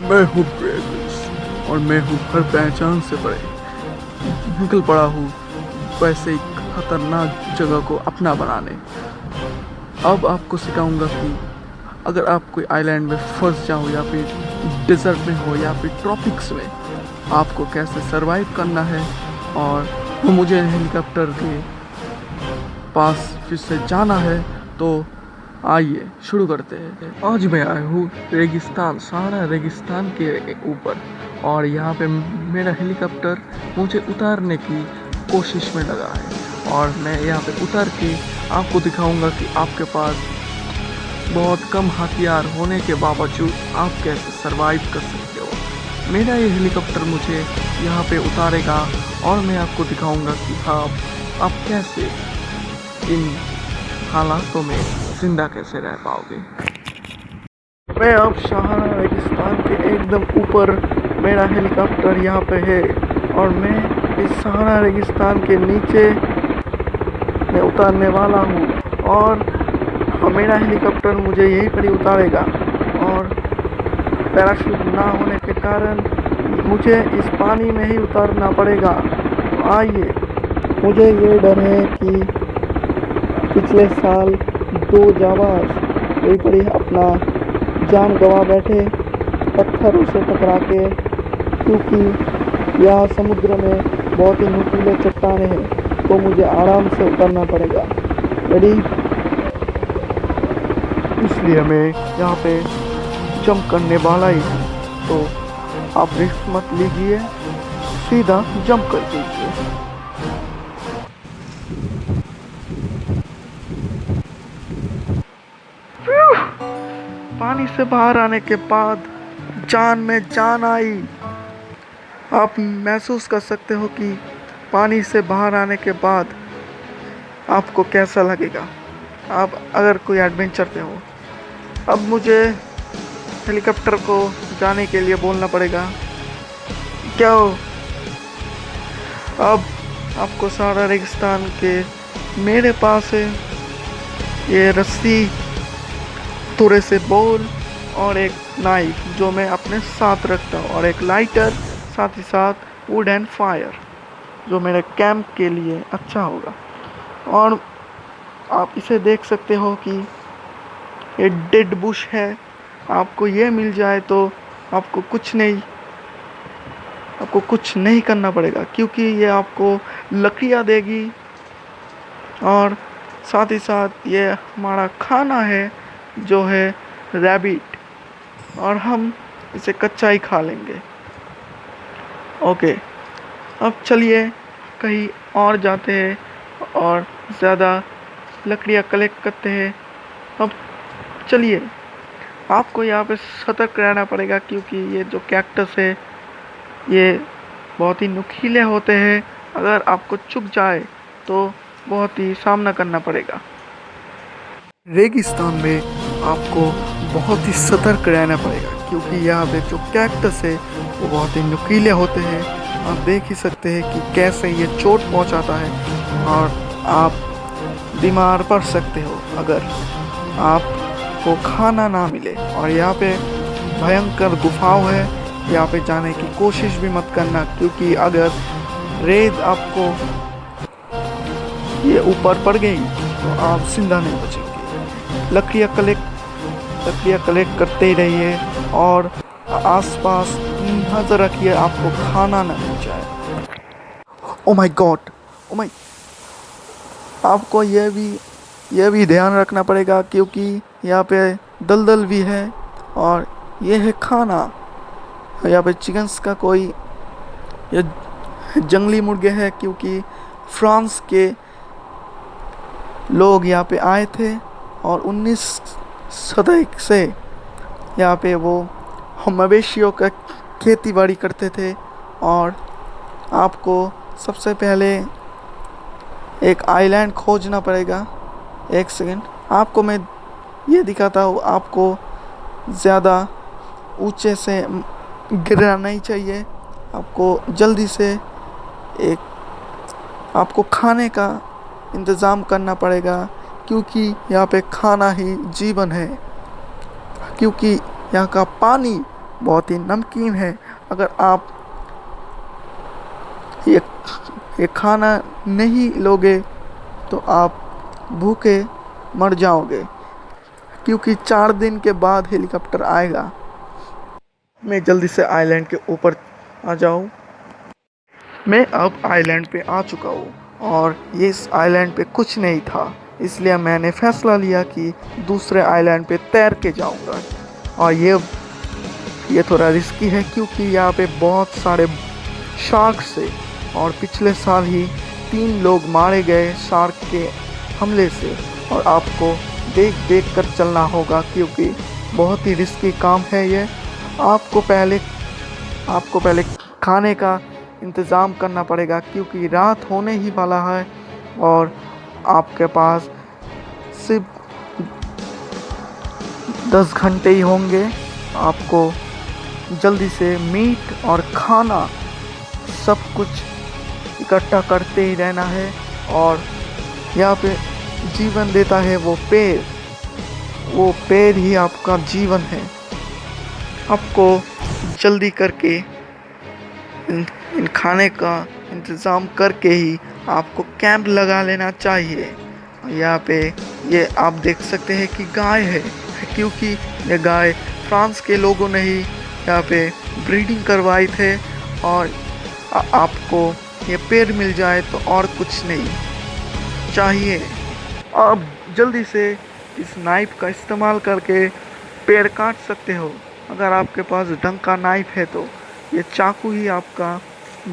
मैं हूँ ब्रेविस और मैं हूँ हर पहचान से परे निकल पड़ा हूँ वैसे ही खतरनाक जगह को अपना बनाने। अब आपको सिखाऊंगा कि अगर आप कोई आइलैंड में फंस जाओ या फिर डेजर्ट में हो या फिर ट्रॉपिक्स में, आपको कैसे सरवाइव करना है। और वो मुझे हेलीकॉप्टर के पास फिर से जाना है, तो आइए शुरू करते हैं। आज मैं आया हूँ रेगिस्तान, सहारा रेगिस्तान के ऊपर, और यहाँ पे मेरा हेलीकॉप्टर मुझे उतारने की कोशिश में लगा है। और मैं यहाँ पे उतर के आपको दिखाऊंगा कि आपके पास बहुत कम हथियार होने के बावजूद आप कैसे सरवाइव कर सकते हो। मेरा ये हेलीकॉप्टर मुझे यहाँ पे उतारेगा और मैं आपको दिखाऊंगा कि आप कैसे इन हालातों में जिंदा कैसे रह पाओगे। मैं अब सहारा रेगिस्तान के एकदम ऊपर, मेरा हेलीकॉप्टर यहाँ पे है और मैं इस सहारा रेगिस्तान के नीचे मैं उतारने वाला हूँ। और मेरा हेलीकॉप्टर मुझे यहीं पर ही उतारेगा, और पैराशूट ना होने के कारण मुझे इस पानी में ही उतारना पड़ेगा। तो आइए, मुझे ये डर है कि पिछले साल 2 जाबाज यहीं पर ही अपना जान गंवा बैठे पत्थरों से टकरा के, क्योंकि यहाँ समुद्र में बहुत ही नुकीले चट्टानें हैं, तो मुझे आराम से उतरना पड़ेगा। रेडी? इसलिए मैं यहाँ पे जंप करने वाला ही हूँ, तो आप रिस्क मत लीजिए, सीधा जंप कर दीजिए। पानी से बाहर आने के बाद जान में जान आई। आप महसूस कर सकते हो कि पानी से बाहर आने के बाद आपको कैसा लगेगा, आप अगर कोई एडवेंचर पे हो। अब मुझे हेलीकॉप्टर को जाने के लिए बोलना पड़ेगा, क्या हो। अब आपको सहारा रेगिस्तान के मेरे पास है ये रस्सी, थोड़े से बॉल और एक नाइफ जो मैं अपने साथ रखता हूँ, और एक लाइटर, साथ ही साथ वुड एंड फायर जो मेरे कैंप के लिए अच्छा होगा। और आप इसे देख सकते हो कि ये डेड बुश है, आपको ये मिल जाए तो आपको कुछ नहीं करना पड़ेगा, क्योंकि ये आपको लकड़ियाँ देगी, और साथ ही साथ ये हमारा खाना है जो है रैबिट, और हम इसे कच्चा ही खा लेंगे। ओके, अब चलिए कहीं और जाते हैं और ज़्यादा लकड़ियाँ कलेक्ट करते हैं। अब चलिए, आपको यहाँ पे सतर्क रहना पड़ेगा, क्योंकि ये जो कैक्टस है ये बहुत ही नुकीले होते हैं, अगर आपको चुभ जाए तो बहुत ही सामना करना पड़ेगा। रेगिस्तान में आपको बहुत ही सतर्क रहना पड़ेगा, क्योंकि यहाँ पे जो कैक्टस है वो बहुत ही नुकीले होते हैं। आप देख ही सकते हैं कि कैसे ये चोट पहुँचाता है, और आप बीमार पड़ सकते हो अगर आपको खाना ना मिले। और यहाँ पे भयंकर गुफाओं है, यहाँ पे जाने की कोशिश भी मत करना, क्योंकि अगर रेत आपको ये ऊपर पड़ गई तो आप जिंदा नहीं बचेंगे। लकड़ियाँ कलेक्ट करते ही रहिए, और आसपास नजर रखिए आपको खाना ना मिल जाए। Oh my God, oh my, आपको यह भी ध्यान रखना पड़ेगा, क्योंकि यहाँ पे दलदल भी है, और ये है खाना। यहाँ पे चिकन्स का कोई ये जंगली मुर्गे है, क्योंकि फ्रांस के लोग यहाँ पे आए थे और 19 सदी से यहाँ पे वो मवेशियों का खेती बाड़ी करते थे। और आपको सबसे पहले एक आइलैंड खोजना पड़ेगा। एक सेकंड, आपको मैं ये दिखाता हूँ। आपको ज़्यादा ऊंचे से गिरना नहीं चाहिए, आपको जल्दी से आपको खाने का इंतज़ाम करना पड़ेगा, क्योंकि यहाँ पे खाना ही जीवन है। क्योंकि यहाँ का पानी बहुत ही नमकीन है। अगर आप ये ये खाना नहीं लोगे तो आप भूखे मर जाओगे, क्योंकि 4 दिन के बाद हेलीकॉप्टर आएगा। मैं जल्दी से आइलैंड के ऊपर आ जाऊँ। मैं अब आइलैंड पे आ चुका हूँ और ये इस आइलैंड पे कुछ नहीं था, इसलिए मैंने फैसला लिया कि दूसरे आइलैंड पे तैर के जाऊँगा। और ये थोड़ा रिस्की है क्योंकि यहाँ पे बहुत सारे शार्क्स है और पिछले साल ही 3 लोग मारे गए शार्क के हमले से। और आपको देख देख कर चलना होगा क्योंकि बहुत ही रिस्की काम है ये। आपको पहले खाने का इंतज़ाम करना पड़ेगा क्योंकि रात होने ही वाला है और आपके पास सिर्फ 10 घंटे ही होंगे। आपको जल्दी से मीट और खाना सब कुछ इकट्ठा करते ही रहना है। और यहाँ पे जीवन देता है वो पेड़ ही आपका जीवन है। आपको जल्दी करके इन खाने का इंतज़ाम करके ही आपको कैंप लगा लेना चाहिए। यहाँ पे ये आप देख सकते हैं कि गाय है, क्योंकि ये गाय फ्रांस के लोगों ने ही यहाँ पे ब्रीडिंग करवाई थे। और आपको ये पेड़ मिल जाए तो और कुछ नहीं चाहिए। आप जल्दी से इस नाइफ का इस्तेमाल करके पेड़ काट सकते हो। अगर आपके पास ढंग का नाइफ है तो ये चाकू ही आपका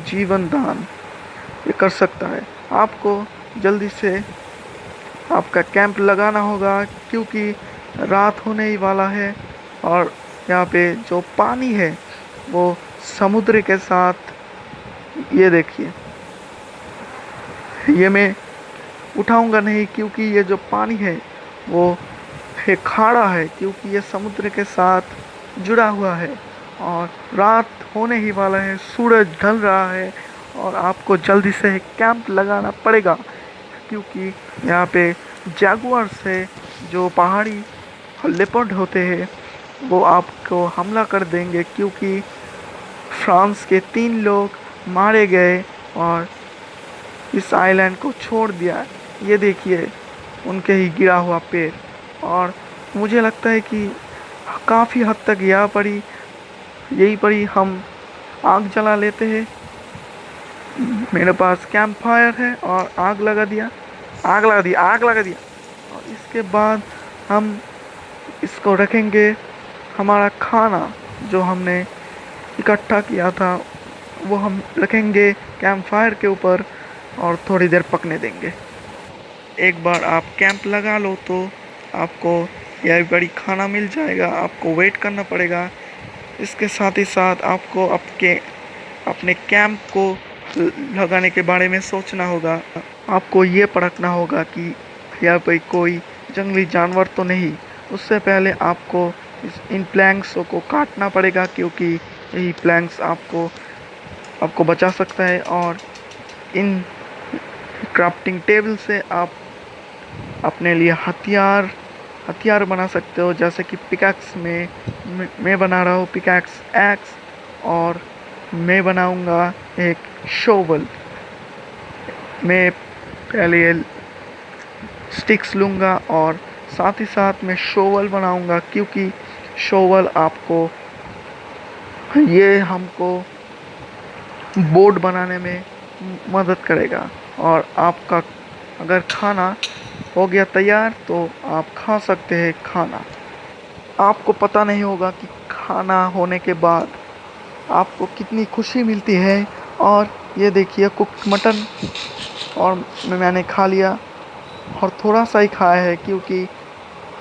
जीवन दान ये कर सकता है। आपको जल्दी से आपका कैंप लगाना होगा क्योंकि रात होने ही वाला है। और यहाँ पे जो पानी है वो समुद्र के साथ, ये देखिए, ये मैं उठाऊंगा नहीं क्योंकि ये जो पानी है वो खारा है, क्योंकि ये समुद्र के साथ जुड़ा हुआ है। और रात होने ही वाला है, सूरज ढल रहा है और आपको जल्दी से कैंप लगाना पड़ेगा क्योंकि यहाँ पे जैगुआर्स है, जो पहाड़ी लेपर्ड होते हैं, वो आपको हमला कर देंगे क्योंकि फ्रांस के 3 लोग मारे गए और इस आइलैंड को छोड़ दिया। ये देखिए उनके ही गिरा हुआ पेड़। और मुझे लगता है कि काफ़ी हद तक यहीं पर ही हम आग जला लेते हैं। मेरे पास कैंप फायर है और आग लगा दिया। और इसके बाद हम इसको रखेंगे, हमारा खाना जो हमने इकट्ठा किया था वो हम रखेंगे कैंप फायर के ऊपर और थोड़ी देर पकने देंगे। एक बार आप कैंप लगा लो तो आपको यह बड़ी खाना मिल जाएगा। आपको वेट करना पड़ेगा। इसके साथ ही साथ आपको अपने कैंप को लगाने के बारे में सोचना होगा। आपको ये परखना होगा कि यहाँ पर कोई जंगली जानवर तो नहीं। उससे पहले आपको इन प्लैंक्सों को काटना पड़ेगा क्योंकि यही प्लैंक्स आपको बचा सकता है। और इन क्राफ्टिंग टेबल से आप अपने लिए हथियार बना सकते हो, जैसे कि पिकैक्स मैं बना रहा हूँ पिकैक्स एक्स, और मैं बनाऊँगा एक शोवल। मैं पहले स्टिक्स लूँगा और साथ ही साथ मैं शोवल बनाऊँगा क्योंकि शोवल हमको बोर्ड बनाने में मदद करेगा। और आपका अगर खाना हो गया तैयार तो आप खा सकते हैं खाना। आपको पता नहीं होगा कि खाना होने के बाद आपको कितनी खुशी मिलती है। और ये देखिए कुक मटन, और मैंने खा लिया और थोड़ा सा ही खाया है क्योंकि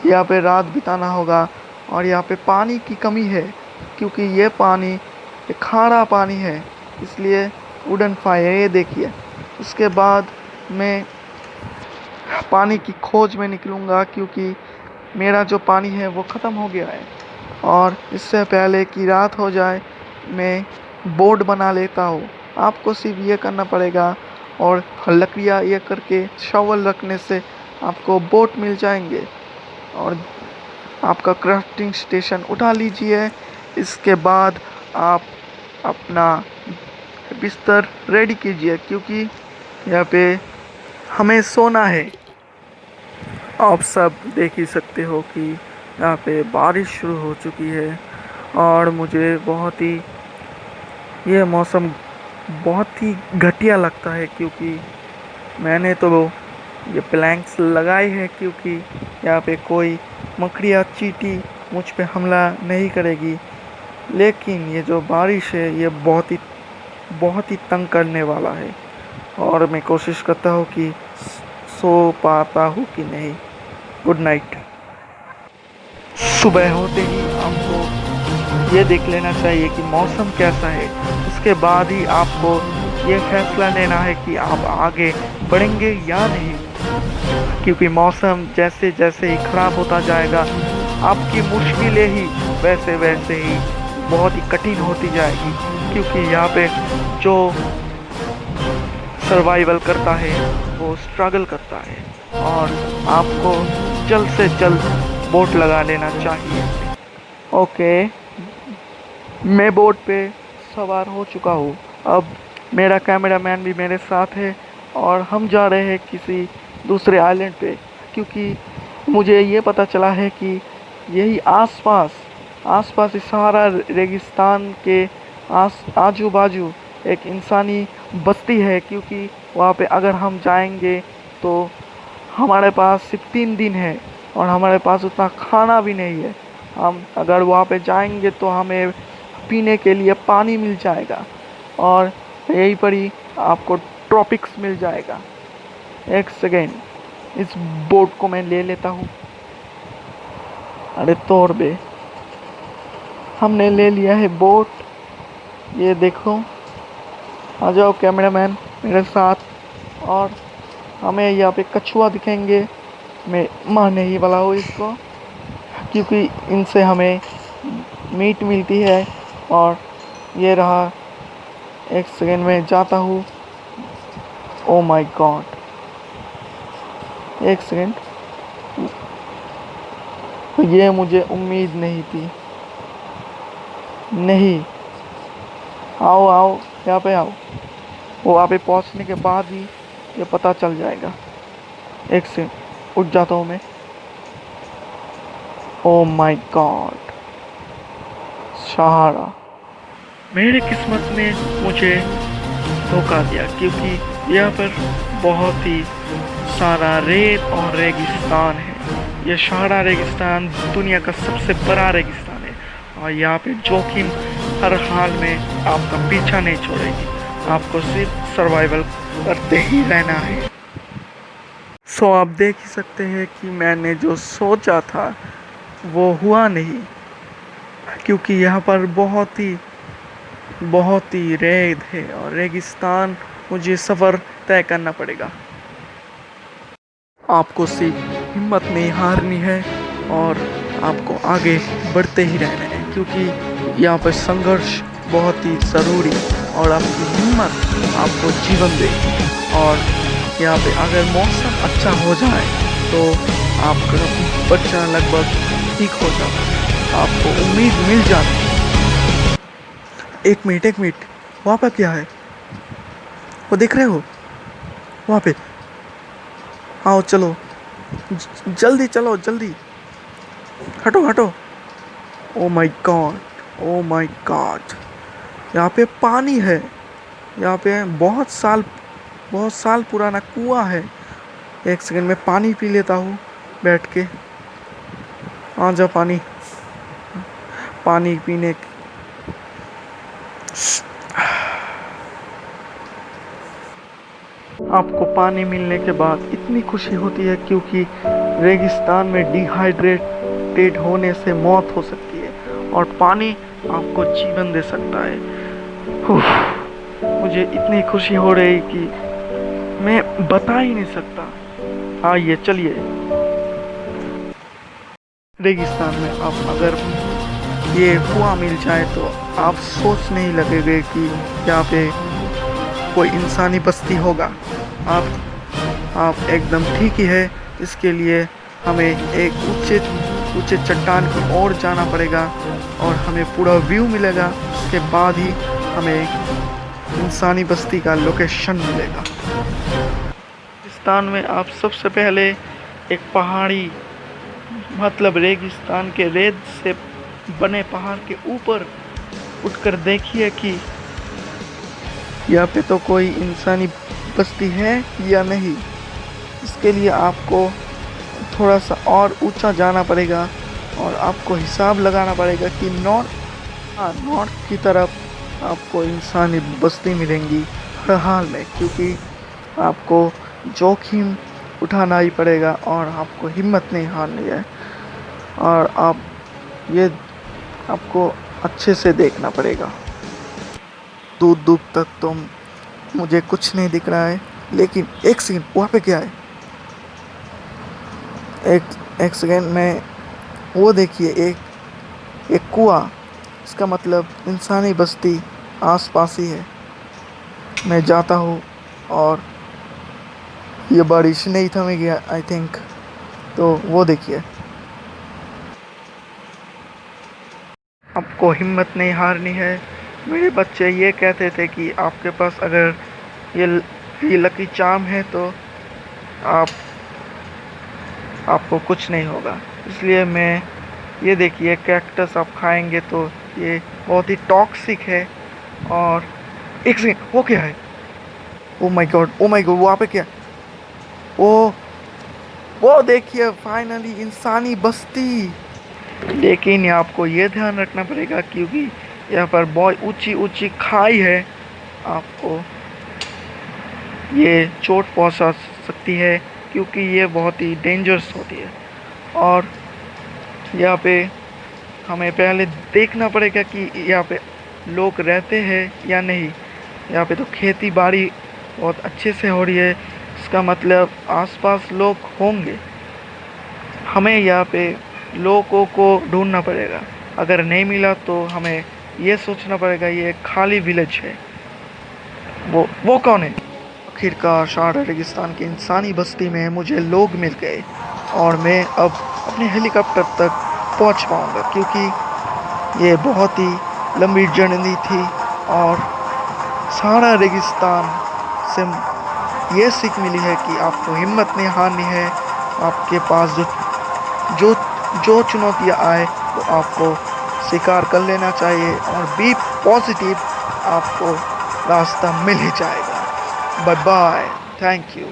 यहाँ पे रात बिताना होगा। और यहाँ पे पानी की कमी है क्योंकि ये खारा पानी है, इसलिए वुडन फायर। ये देखिए, इसके बाद मैं पानी की खोज में निकलूँगा क्योंकि मेरा जो पानी है वो ख़त्म हो गया है। और इससे पहले कि रात हो जाए मैं बोट बना लेता हूँ। आपको सिर्फ ये करना पड़ेगा और लकड़ियाँ ये करके शॉवल रखने से आपको बोट मिल जाएंगे। और आपका क्राफ्टिंग स्टेशन उठा लीजिए। इसके बाद आप अपना बिस्तर रेडी कीजिए क्योंकि यहाँ पे हमें सोना है। आप सब देख ही सकते हो कि यहाँ पे बारिश शुरू हो चुकी है और मुझे ये मौसम बहुत ही घटिया लगता है क्योंकि मैंने तो ये प्लैंक्स लगाए हैं क्योंकि यहाँ पे कोई मकड़ी या चींटी मुझ पे हमला नहीं करेगी। लेकिन ये जो बारिश है ये बहुत ही तंग करने वाला है और मैं कोशिश करता हूँ कि सो पाता हूँ कि नहीं। Good night. सुबह होते ही आपको ये देख लेना चाहिए कि मौसम कैसा है, उसके बाद ही आपको ये फैसला लेना है कि आप आगे बढ़ेंगे या नहीं, क्योंकि मौसम जैसे जैसे ही ख़राब होता जाएगा आपकी मुश्किलें ही वैसे वैसे ही बहुत ही कठिन होती जाएगी। क्योंकि यहाँ पे जो सर्वाइवल करता है वो स्ट्रगल करता है और आपको जल्द से जल्द बोट लगा लेना चाहिए। ओके, मैं बोट पे सवार हो चुका हूँ। अब मेरा कैमरामैन भी मेरे साथ है और हम जा रहे हैं किसी दूसरे आइलैंड पे, क्योंकि मुझे ये पता चला है कि यही आसपास इस सारा रेगिस्तान के आजू बाजू एक इंसानी बस्ती है। क्योंकि वहाँ पे अगर हम जाएंगे तो हमारे पास सिर्फ 3 दिन है और हमारे पास उतना खाना भी नहीं है। हम अगर वहाँ पे जाएंगे तो हमें पीने के लिए पानी मिल जाएगा और यहीं पर ही आपको ट्रॉपिक्स मिल जाएगा। एक सेकेंड, इस बोट को मैं ले लेता हूँ। अरे तोड़ बे, हमने ले लिया है बोट। ये देखो, आ जाओ कैमरामैन मेरे साथ। और हमें यहाँ पे कछुआ दिखेंगे। मैं मारने ही वाला हूँ इसको क्योंकि इनसे हमें मीट मिलती है। और ये रहा, एक सेकेंड में जाता हूँ। ओ माय गॉड, एक सेकेंड, ये मुझे उम्मीद नहीं थी। नहीं, आओ आओ, यहाँ पे आओ। वो वहाँ पे पहुँचने के बाद ही ये पता चल जाएगा। एक सेकेंड, उठ जाता हूँ मैं। ओ माय गॉड, सहारा। मेरी किस्मत ने मुझे धोखा दिया क्योंकि यहाँ पर बहुत ही सारा रेत और रेगिस्तान है। यह सहारा रेगिस्तान दुनिया का सबसे बड़ा रेगिस्तान है और यहाँ पे जोखिम हर हाल में आपका पीछा नहीं छोड़ेगी। आपको सिर्फ सर्वाइवल करते ही रहना है। सो आप देख ही सकते हैं कि मैंने जो सोचा था वो हुआ नहीं, क्योंकि यहाँ पर बहुत ही रेत है और रेगिस्तान, मुझे सफ़र तय करना पड़ेगा। आपको सिर्फ हिम्मत नहीं हारनी है और आपको आगे बढ़ते ही रहना है, क्योंकि यहाँ पर संघर्ष बहुत ही ज़रूरी और आपकी हिम्मत आपको जीवन देगी। और यहाँ पे अगर मौसम अच्छा हो जाए तो आपका बच्चा लगभग ठीक हो जाता है, आपको उम्मीद मिल जाती है। एक मिनट, वहाँ पर क्या है? वो देख रहे हो वहाँ पे? आओ चलो, जल्दी चलो, जल्दी हटो। ओ माय गॉड, यहाँ पे पानी है। यहाँ पे बहुत साल पुराना कुआं है। एक सेकंड में पानी पी लेता हूँ बैठ के। आ जा पानी पीने। आपको पानी मिलने के बाद इतनी खुशी होती है क्योंकि रेगिस्तान में डिहाइड्रेटेड होने से मौत हो सकती है और पानी आपको जीवन दे सकता है। मुझे इतनी खुशी हो रही कि मैं बता ही नहीं सकता। आइए चलिए। रेगिस्तान में आप अगर ये कुआं मिल जाए तो आप सोच नहीं लगेगा कि यहाँ पे कोई इंसानी बस्ती होगा। आप एकदम ठीक ही है। इसके लिए हमें एक ऊंचे चट्टान की ओर जाना पड़ेगा और हमें पूरा व्यू मिलेगा। उसके बाद ही हमें इंसानी बस्ती का लोकेशन मिलेगा। रेगिस्तान में आप सबसे पहले एक पहाड़ी मतलब रेगिस्तान के रेत से बने पहाड़ के ऊपर उठकर देखिए कि यहाँ पे तो कोई इंसानी बस्ती है या नहीं। इसके लिए आपको थोड़ा सा और ऊंचा जाना पड़ेगा और आपको हिसाब लगाना पड़ेगा कि नॉर्थ की तरफ आपको इंसानी बस्ती मिलेंगी हर हाल में, क्योंकि आपको जोखिम उठाना ही पड़ेगा और आपको हिम्मत नहीं हारनी है। और ये आपको अच्छे से देखना पड़ेगा। दूर दूर तक तो मुझे कुछ नहीं दिख रहा है, लेकिन एक सेकंड, वहाँ पे क्या है? एक सेकंड में वो देखिए, एक कुआं। इसका मतलब इंसानी बस्ती आसपास ही है। मैं जाता हूँ और ये बारिश नहीं थमेगी आई थिंक। तो वो देखिए, आपको हिम्मत नहीं हारनी है। मेरे बच्चे ये कहते थे कि आपके पास अगर ये लकी चार्म है तो आपको कुछ नहीं होगा। इसलिए मैं ये देखिए, कैक्टस आप खाएंगे तो ये बहुत ही टॉक्सिक है। और एक सेकंड, वो क्या है? ओ माय गॉड, वहाँ पे क्या? ओ वो देखिए, फाइनली इंसानी बस्ती। लेकिन आपको ये ध्यान रखना पड़ेगा क्योंकि यहाँ पर बहुत ऊंची ऊंची खाई है। आपको ये चोट पहुंचा सकती है क्योंकि ये बहुत ही डेंजरस होती है। और यहाँ पे हमें पहले देखना पड़ेगा कि यहाँ पे लोग रहते हैं या नहीं। यहाँ पे तो खेती बाड़ी बहुत अच्छे से हो रही है, इसका मतलब आसपास लोग होंगे। हमें यहाँ पे लोगों को ढूंढना पड़ेगा। अगर नहीं मिला तो हमें ये सोचना पड़ेगा ये खाली विलेज है। वो कौन है? आखिरकार सहारा रेगिस्तान की इंसानी बस्ती में मुझे लोग मिल गए और मैं अब अपने हेलीकॉप्टर तक पहुंच पाऊंगा, क्योंकि ये बहुत ही लंबी जर्नी थी। और सहारा रेगिस्तान से ये सीख मिली है कि आपको हिम्मत नहीं हारनी है। आपके पास जो जो चुनौतियाँ आए तो आपको स्वीकार कर लेना चाहिए और बी पॉजिटिव, आपको रास्ता मिल ही जाएगा। Bye bye, thank you.